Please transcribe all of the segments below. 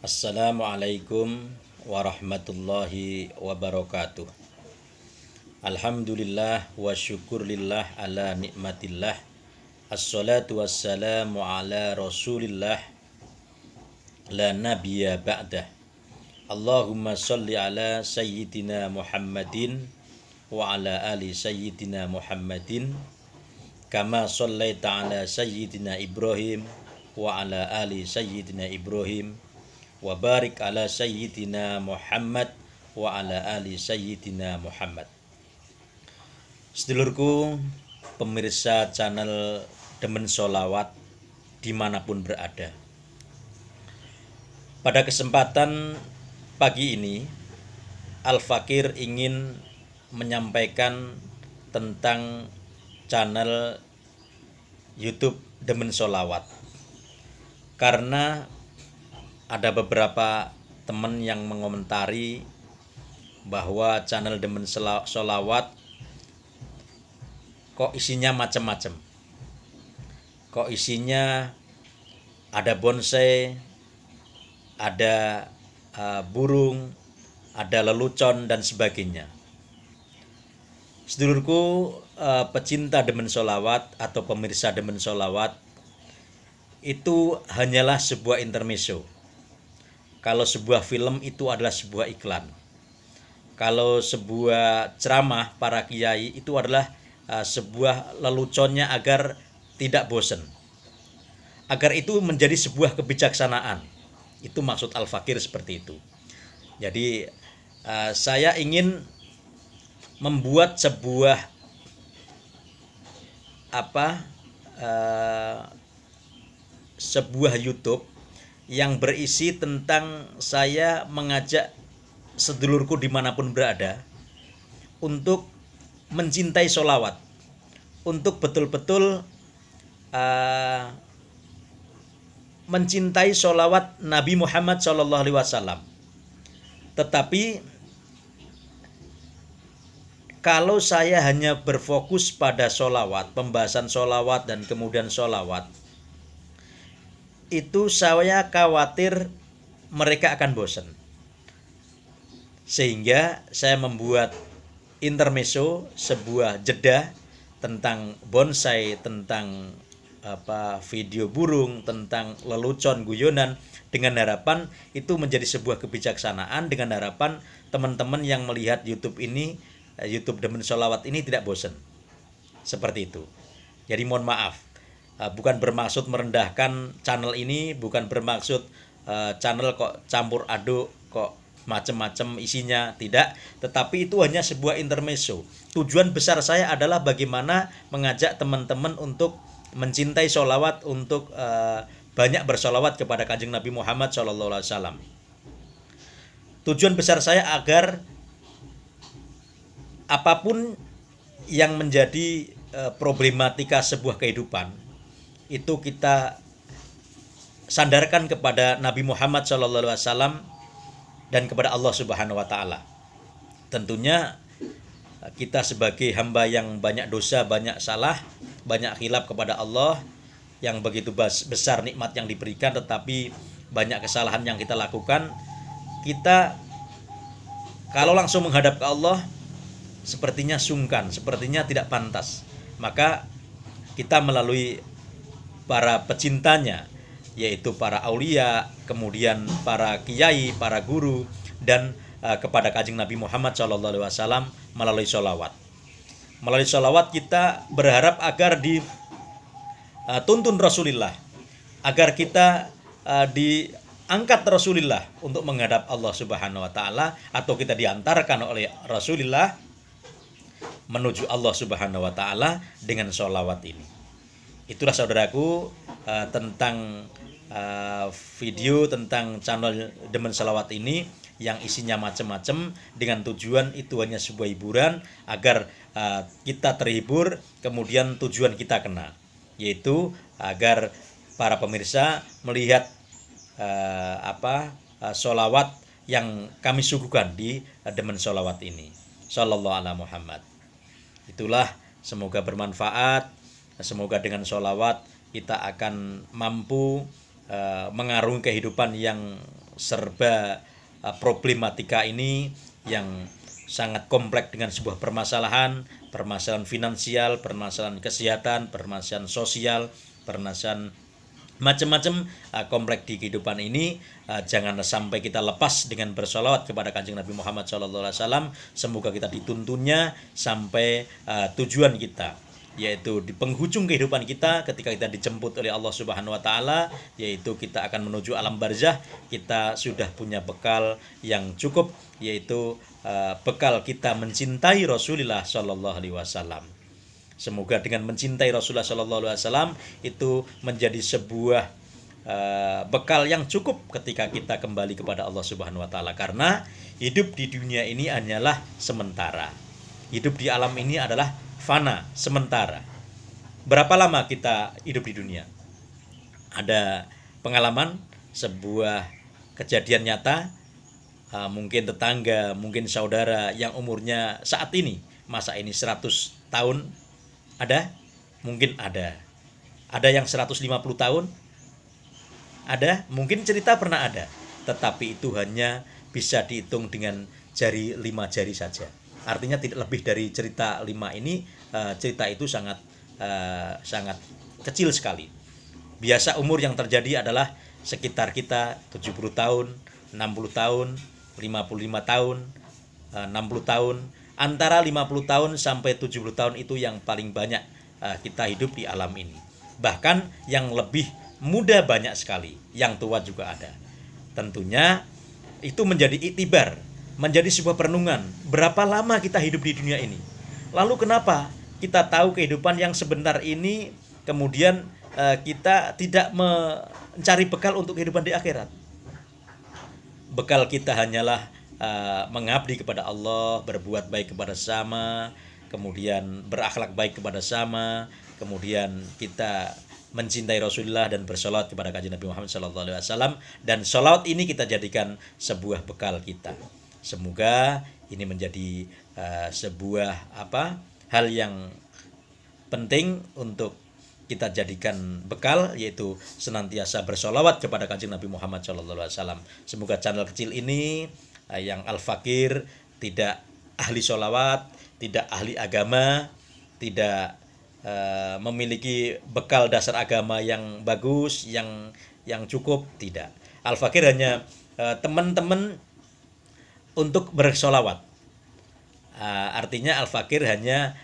Assalamualaikum warahmatullahi wabarakatuh. Alhamdulillah wa syukurillah ala nikmatillah. Assalatu wassalamu ala rasulillah la nabiyya ba'dah. Allahumma salli ala sayyidina Muhammadin wa ala ali sayyidina Muhammadin kama sallaita ala sayyidina Ibrahim wa ala ali sayyidina Ibrahim wa barik ala sayyidina Muhammad wa ala ali sayyidina Muhammad. Sedulurku pemirsa channel Demen Sholawat dimanapun berada, pada kesempatan pagi ini Al-Fakir ingin menyampaikan tentang channel YouTube Demen Sholawat, karena ada beberapa teman yang mengomentari bahwa channel Demen Sholawat kok isinya macam-macam. Kok isinya ada bonsai, ada burung, ada lelucon dan sebagainya. Sedulurku pecinta Demen Sholawat atau pemirsa Demen Sholawat, itu hanyalah sebuah intermezzo. Kalau sebuah film itu adalah sebuah iklan. Kalau sebuah ceramah para kiai itu adalah sebuah leluconnya agar tidak bosan. Agar itu menjadi sebuah kebijaksanaan. Itu maksud Al-Fakir seperti itu. Jadi saya ingin membuat sebuah sebuah YouTube yang berisi tentang saya mengajak sedulurku dimanapun berada untuk mencintai sholawat, untuk betul-betul mencintai sholawat Nabi Muhammad SAW. Tetapi kalau saya hanya berfokus pada sholawat, pembahasan sholawat dan kemudian sholawat, itu saya khawatir mereka akan bosan. Sehingga saya membuat intermezzo, sebuah jeda tentang bonsai, tentang video burung, tentang lelucon, guyonan, dengan harapan itu menjadi sebuah kebijaksanaan, dengan harapan teman-teman yang melihat YouTube ini, YouTube Demen Sholawat ini tidak bosan. Seperti itu. Jadi mohon maaf, bukan bermaksud merendahkan channel ini, bukan bermaksud channel kok campur aduk, kok macam-macam isinya, tidak. Tetapi itu hanya sebuah intermezzo. Tujuan besar saya adalah bagaimana mengajak teman-teman untuk mencintai sholawat, untuk banyak bersholawat kepada Kanjeng Nabi Muhammad SAW. Tujuan besar saya agar apapun yang menjadi problematika sebuah kehidupan itu kita sandarkan kepada Nabi Muhammad SAW dan kepada Allah Subhanahu wa Ta'ala. Tentunya kita sebagai hamba yang banyak dosa, banyak salah, banyak khilaf kepada Allah, yang begitu besar nikmat yang diberikan tetapi banyak kesalahan yang kita lakukan, kita kalau langsung menghadap ke Allah sepertinya sungkan, sepertinya tidak pantas. Maka kita melalui para pecintanya, yaitu para aulia, kemudian para kiai, para guru, dan kepada Kanjeng Nabi Muhammad SAW melalui sholawat. Melalui sholawat kita berharap agar dituntun Rasulullah, agar kita diangkat Rasulullah untuk menghadap Allah Subhanahu wa Ta'ala, atau kita diantarkan oleh Rasulullah menuju Allah Subhanahu wa Ta'ala dengan sholawat ini. Itulah saudaraku tentang video tentang channel Demen Sholawat ini yang isinya macam-macam, dengan tujuan itu hanya sebuah hiburan agar kita terhibur, kemudian tujuan kita kena, yaitu agar para pemirsa melihat sholawat yang kami suguhkan di Demen Sholawat ini. Sallallahu ala Muhammad. Itulah, semoga bermanfaat. Semoga dengan sholawat kita akan mampu mengarungi kehidupan yang serba problematika ini yang sangat kompleks dengan sebuah permasalahan finansial, permasalahan kesehatan, permasalahan sosial, permasalahan macam-macam kompleks di kehidupan ini. Jangan sampai kita lepas dengan bersolawat kepada Kanjeng Nabi Muhammad SAW. Semoga kita dituntunnya sampai tujuan kita, yaitu di penghujung kehidupan kita ketika kita dijemput oleh Allah Subhanahu wa taala, yaitu kita akan menuju alam barzah. Kita sudah punya bekal yang cukup, yaitu bekal kita mencintai Rasulullah sallallahu alaihi wasallam. Semoga dengan mencintai Rasulullah sallallahu alaihi wasallam itu menjadi sebuah bekal yang cukup ketika kita kembali kepada Allah Subhanahu wa taala, karena hidup di dunia ini hanyalah sementara. Hidup di alam ini adalah fana, sementara. Berapa lama kita hidup di dunia? Ada pengalaman, sebuah kejadian nyata, mungkin tetangga, mungkin saudara yang umurnya saat ini, masa ini 100 tahun, ada? Mungkin ada. Ada yang 150 tahun? Ada? Mungkin cerita pernah ada. Tetapi itu hanya bisa dihitung dengan jari 5 jari saja. Artinya tidak lebih dari cerita 5 ini. Cerita itu sangat kecil sekali. Biasa umur yang terjadi adalah sekitar kita 70 tahun, 60 tahun, 55 tahun, 60 tahun. Antara 50 tahun sampai 70 tahun itu yang paling banyak kita hidup di alam ini. Bahkan yang lebih muda banyak sekali, yang tua juga ada. Tentunya itu menjadi iktibar, menjadi sebuah perenungan. Berapa lama kita hidup di dunia ini? Lalu kenapa kita tahu kehidupan yang sebentar ini, kemudian kita tidak mencari bekal untuk kehidupan di akhirat? Bekal kita hanyalah mengabdi kepada Allah, berbuat baik kepada sesama, kemudian berakhlak baik kepada sesama, kemudian kita mencintai Rasulullah dan bersolawat kepada Kanjeng Nabi Muhammad SAW. Dan solawat ini kita jadikan sebuah bekal kita. Semoga ini menjadi sebuah hal yang penting untuk kita jadikan bekal, yaitu senantiasa bersolawat kepada Kanjeng Nabi Muhammad SAW. Semoga channel kecil ini yang Al-Fakir tidak ahli solawat, tidak ahli agama, tidak memiliki bekal dasar agama yang bagus, yang cukup, tidak. Al-Fakir hanya teman-teman untuk bersolawat. Artinya Al-Fakir hanya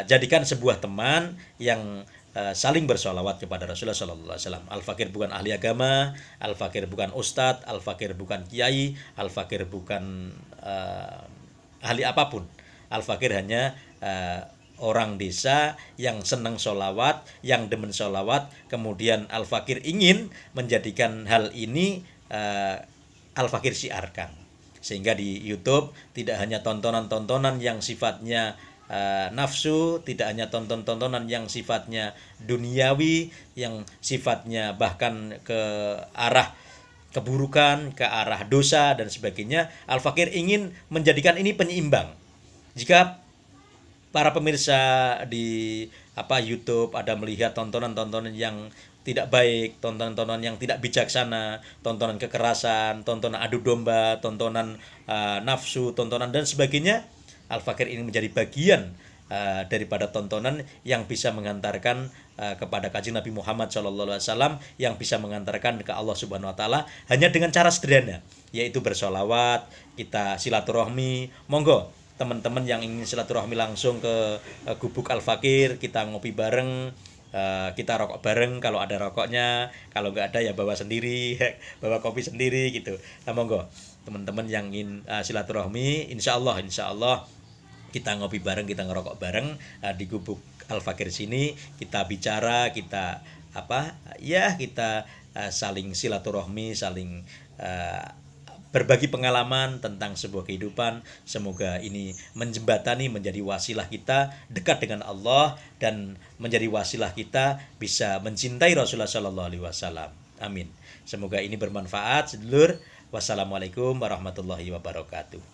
jadikan sebuah teman yang saling bersolawat kepada Rasulullah SAW. Al-Fakir bukan ahli agama, Al-Fakir bukan ustadz, Al-Fakir bukan kiai, Al-Fakir bukan ahli apapun. Al-Fakir hanya orang desa yang senang solawat, yang demen solawat. Kemudian Al-Fakir ingin menjadikan hal ini Al-Fakir siarkan, sehingga di YouTube tidak hanya tontonan-tontonan yang sifatnya nafsu, tidak hanya tontonan yang sifatnya duniawi, yang sifatnya bahkan ke arah keburukan, ke arah dosa dan sebagainya. Al-Fakir ingin menjadikan ini penyeimbang. Jika para pemirsa di YouTube ada melihat tontonan-tontonan yang tidak baik, tontonan-tontonan yang tidak bijaksana, tontonan kekerasan, tontonan adu domba, tontonan nafsu, tontonan dan sebagainya, Al-Fakir ini menjadi bagian daripada tontonan yang bisa mengantarkan kepada Kanjeng Nabi Muhammad SAW, yang bisa mengantarkan ke Allah Subhanahu wa taala hanya dengan cara sederhana, yaitu bersolawat, kita silaturahmi. Monggo teman-teman yang ingin silaturahmi langsung ke gubuk Al-Fakir, kita ngopi bareng, kita rokok bareng kalau ada rokoknya, kalau nggak ada ya bawa sendiri, bawa kopi sendiri gitu. Nah, monggo teman-teman yang ingin silaturahmi, insya Allah kita ngopi bareng, kita ngerokok bareng di gubuk Al-Fakir sini, kita bicara, kita kita saling silaturahmi, saling berbagi pengalaman tentang sebuah kehidupan. Semoga ini menjembatani, menjadi wasilah kita dekat dengan Allah, dan menjadi wasilah kita bisa mencintai Rasulullah SAW. Amin. Semoga ini bermanfaat, sedulur. Wassalamualaikum warahmatullahi wabarakatuh.